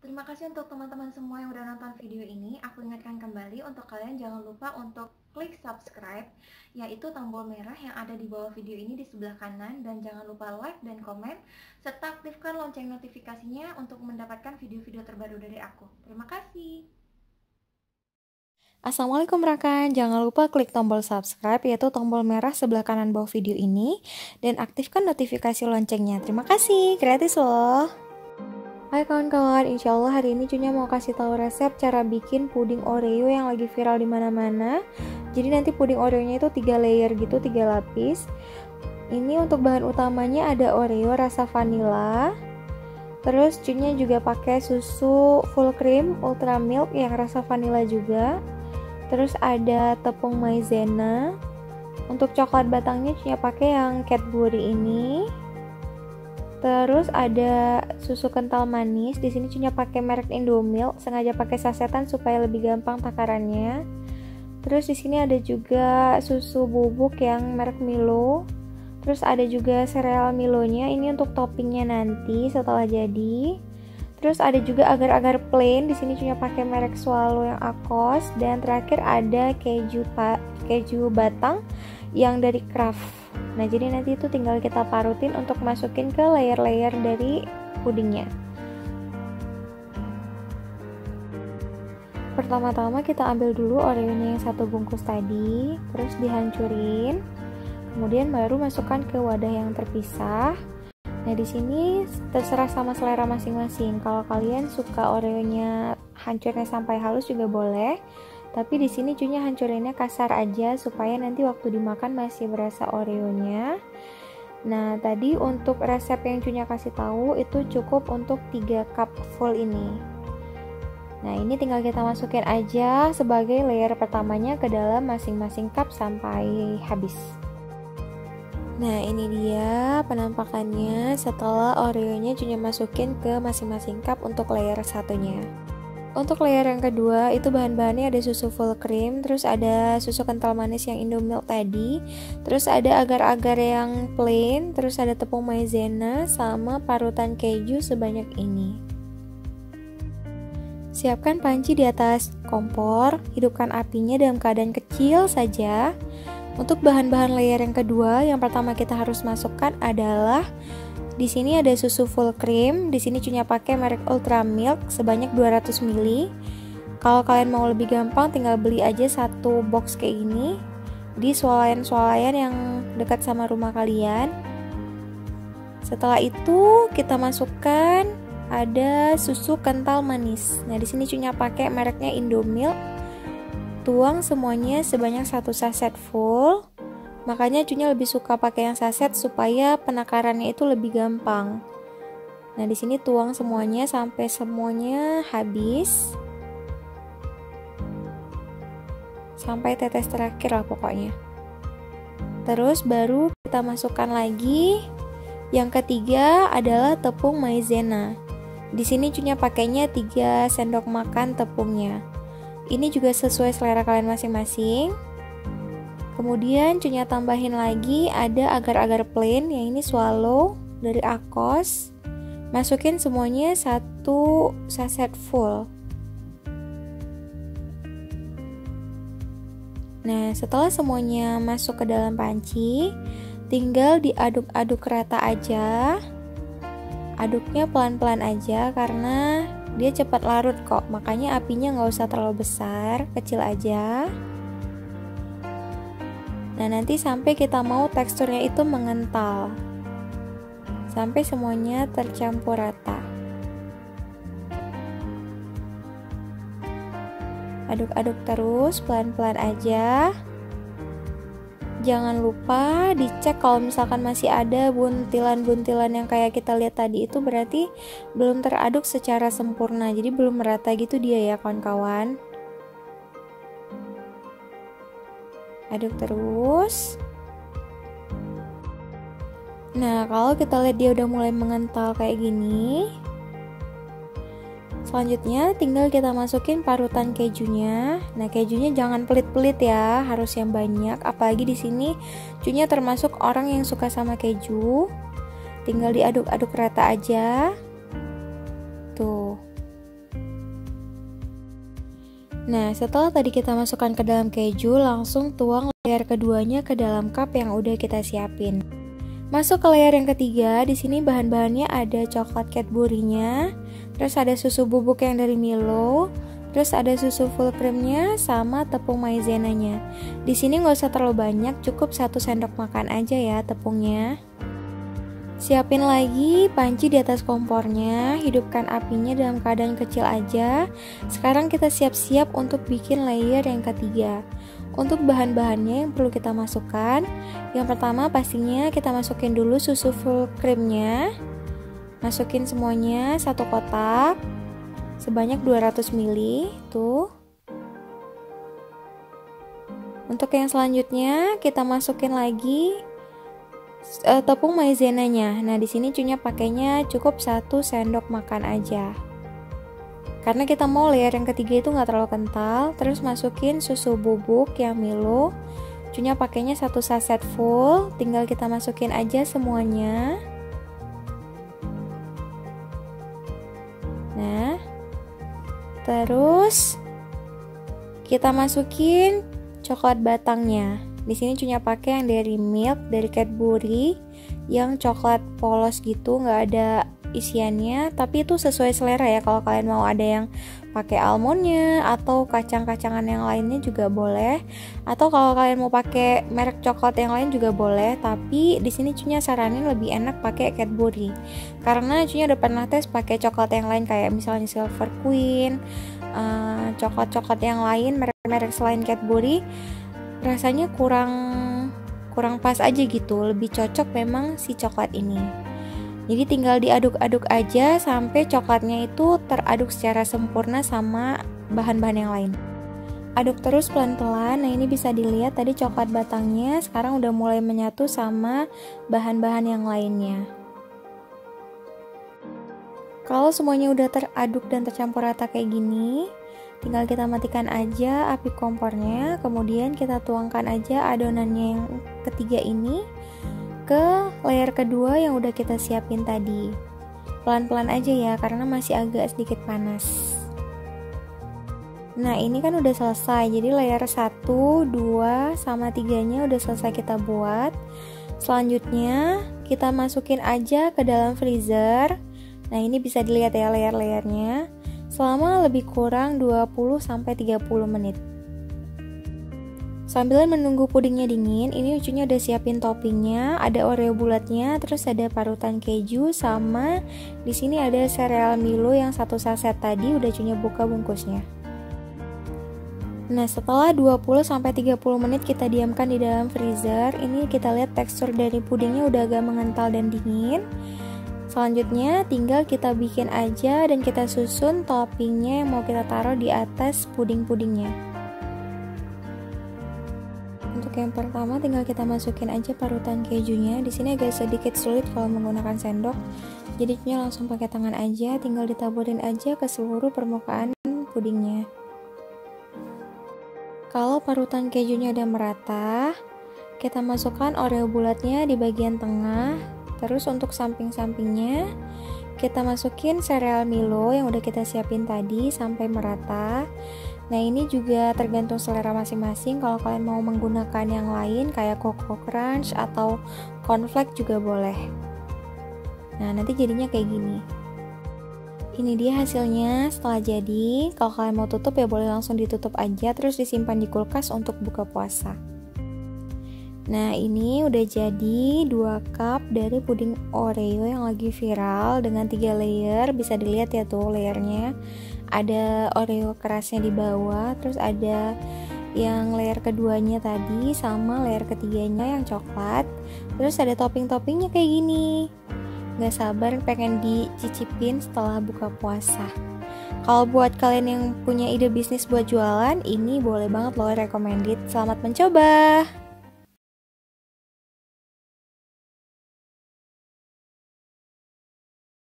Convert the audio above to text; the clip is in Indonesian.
Terima kasih untuk teman-teman semua yang udah nonton video ini. Aku ingatkan kembali untuk kalian jangan lupa untuk klik subscribe, yaitu tombol merah yang ada di bawah video ini di sebelah kanan, dan jangan lupa like dan komen, serta aktifkan lonceng notifikasinya untuk mendapatkan video-video terbaru dari aku. Terima kasih. Assalamualaikum rekan, jangan lupa klik tombol subscribe yaitu tombol merah sebelah kanan bawah video ini dan aktifkan notifikasi loncengnya. Terima kasih, gratis loh. Hai kawan-kawan, insya Allah hari ini Cunya mau kasih tahu resep cara bikin puding Oreo yang lagi viral di mana-mana. Jadi nanti puding Oreonya itu 3 layer gitu, 3 lapis. Ini untuk bahan utamanya ada Oreo rasa vanilla. Terus Cunya juga pakai susu full cream ultra milk yang rasa vanilla juga. Terus ada tepung maizena. Untuk coklat batangnya Cunya pakai yang Cadbury ini. Terus ada susu kental manis. Di sini Cunya pakai merek Indomilk, sengaja pakai sasetan supaya lebih gampang takarannya. Terus di sini ada juga susu bubuk yang merek Milo. Terus ada juga sereal Milonya, ini untuk toppingnya nanti setelah jadi. Terus ada juga agar-agar plain, di sini Cunya pakai merek Swallow yang Akos, dan terakhir ada keju batang yang dari Kraft. Nah, jadi nanti itu tinggal kita parutin untuk masukin ke layer-layer dari pudingnya. Pertama-tama kita ambil dulu Oreonya yang 1 bungkus tadi, terus dihancurin. Kemudian baru masukkan ke wadah yang terpisah. Nah, di sini terserah sama selera masing-masing. Kalau kalian suka Oreonya hancurnya sampai halus juga boleh. Tapi di sini Cunya hancurinnya kasar aja supaya nanti waktu dimakan masih berasa Oreonya. Nah, tadi untuk resep yang Cunya kasih tahu itu cukup untuk 3 cup full ini. Nah, ini tinggal kita masukin aja sebagai layer pertamanya ke dalam masing-masing cup sampai habis. Nah, ini dia penampakannya setelah Oreonya Cunya masukin ke masing-masing cup untuk layer satunya. Untuk layer yang kedua itu bahan-bahannya ada susu full cream, terus ada susu kental manis yang Indomilk tadi, terus ada agar-agar yang plain, terus ada tepung maizena sama parutan keju sebanyak ini. Siapkan panci di atas kompor, hidupkan apinya dalam keadaan kecil saja. Untuk bahan-bahan layer yang kedua, yang pertama kita harus masukkan adalah di sini ada susu full cream. Di sini Cunya pakai merek Ultra Milk sebanyak 200 ml. Kalau kalian mau lebih gampang, tinggal beli aja 1 box kayak gini di swalayan-swalayan yang dekat sama rumah kalian. Setelah itu kita masukkan ada susu kental manis. Nah, di sini Cunya pakai mereknya Indomilk. Tuang semuanya sebanyak 1 saset full. Makanya Cunya lebih suka pakai yang saset supaya penakarannya itu lebih gampang. Nah, di sini tuang semuanya sampai semuanya habis. Sampai tetes terakhir lah pokoknya. Terus baru kita masukkan lagi. Yang ketiga adalah tepung maizena. Di sini Cunya pakainya 3 sendok makan tepungnya. Ini juga sesuai selera kalian masing-masing. Kemudian Cunya tambahin lagi ada agar-agar plain yang ini Swallow dari Akos. Masukin semuanya 1 saset full. Nah, setelah semuanya masuk ke dalam panci, tinggal diaduk-aduk rata aja. Aduknya pelan-pelan aja karena dia cepat larut kok, makanya apinya nggak usah terlalu besar, kecil aja. Nah, nanti sampai kita mau teksturnya itu mengental, sampai semuanya tercampur rata. Aduk-aduk terus, pelan-pelan aja. Jangan lupa dicek kalau misalkan masih ada buntilan-buntilan yang kayak kita lihat tadi, itu berarti belum teraduk secara sempurna, jadi belum merata gitu dia ya kawan-kawan. Aduk terus. Nah, kalau kita lihat dia udah mulai mengental kayak gini, selanjutnya tinggal kita masukin parutan kejunya. Nah, kejunya jangan pelit-pelit ya, harus yang banyak. Apalagi di sini Cunya termasuk orang yang suka sama keju. Tinggal diaduk-aduk rata aja. Tuh. Nah, setelah tadi kita masukkan ke dalam keju, langsung tuang layer keduanya ke dalam cup yang udah kita siapin. Masuk ke layer yang ketiga, di sini bahan-bahannya ada coklat Cadbury-nya, terus ada susu bubuk yang dari Milo, terus ada susu full cream-nya, sama tepung maizena-nya. Di sini nggak usah terlalu banyak, cukup 1 sendok makan aja ya tepungnya. Siapin lagi panci di atas kompornya, hidupkan apinya dalam keadaan kecil aja. Sekarang kita siap-siap untuk bikin layer yang ketiga. Untuk bahan-bahannya yang perlu kita masukkan, yang pertama pastinya kita masukin dulu susu full creamnya. Masukin semuanya 1 kotak sebanyak 200 ml tuh. Untuk yang selanjutnya kita masukin lagi tepung maizenanya. Nah, di sini Cunya pakainya cukup 1 sendok makan aja. Karena kita mau layer yang ketiga itu nggak terlalu kental. Terus masukin susu bubuk yang Milo. Cunya pakainya 1 saset full. Tinggal kita masukin aja semuanya. Nah, terus kita masukin coklat batangnya. Di sini Cunya pakai yang dari Milk, dari Cadbury, yang coklat polos gitu, nggak ada isiannya, tapi itu sesuai selera ya. Kalau kalian mau ada yang pakai almondnya atau kacang-kacangan yang lainnya juga boleh. Atau kalau kalian mau pakai merek coklat yang lain juga boleh. Tapi di sini Cunya saranin lebih enak pakai Cadbury, karena Cunya udah pernah tes pakai coklat yang lain kayak misalnya Silver Queen, coklat-coklat yang lain merek-merek selain Cadbury. Rasanya kurang pas aja gitu, lebih cocok memang si coklat ini. Jadi tinggal diaduk-aduk aja sampai coklatnya itu teraduk secara sempurna sama bahan-bahan yang lain. Aduk terus pelan-pelan. Nah, ini bisa dilihat tadi coklat batangnya sekarang udah mulai menyatu sama bahan-bahan yang lainnya. Kalau semuanya udah teraduk dan tercampur rata kayak gini, tinggal kita matikan aja api kompornya, kemudian kita tuangkan aja adonannya yang ketiga ini ke layer kedua yang udah kita siapin tadi. Pelan-pelan aja ya, karena masih agak sedikit panas. Nah, ini kan udah selesai, jadi layer 1, 2, sama 3-nya udah selesai kita buat. Selanjutnya, kita masukin aja ke dalam freezer. Nah, ini bisa dilihat ya layer-layernya, selama lebih kurang 20-30 menit. Sambil menunggu pudingnya dingin, ini Cunya udah siapin toppingnya, ada Oreo bulatnya, terus ada parutan keju, sama di sini ada sereal Milo yang 1 saset tadi udah Cunya buka bungkusnya. Nah, setelah 20-30 menit kita diamkan di dalam freezer, ini kita lihat tekstur dari pudingnya udah agak mengental dan dingin. Selanjutnya tinggal kita bikin aja dan kita susun toppingnya yang mau kita taruh di atas puding-pudingnya. Untuk yang pertama tinggal kita masukin aja parutan kejunya. Di sini agak sedikit sulit kalau menggunakan sendok, jadi langsung pakai tangan aja, tinggal ditaburin aja ke seluruh permukaan pudingnya. Kalau parutan kejunya udah merata, kita masukkan Oreo bulatnya di bagian tengah. Terus untuk samping-sampingnya kita masukin sereal Milo yang udah kita siapin tadi sampai merata. Nah, ini juga tergantung selera masing-masing. Kalau kalian mau menggunakan yang lain kayak Coco Crunch atau cornflake juga boleh. Nah, nanti jadinya kayak gini. Ini dia hasilnya setelah jadi. Kalau kalian mau tutup ya boleh langsung ditutup aja, terus disimpan di kulkas untuk buka puasa. Nah, ini udah jadi 2 cup dari puding Oreo yang lagi viral dengan 3 layer. Bisa dilihat ya tuh layernya. Ada Oreo kerasnya di bawah, terus ada yang layer keduanya tadi sama layer ketiganya yang coklat. Terus ada topping-toppingnya kayak gini. Gak sabar pengen dicicipin setelah buka puasa. Kalau buat kalian yang punya ide bisnis buat jualan, ini boleh banget loh, recommended. Selamat mencoba.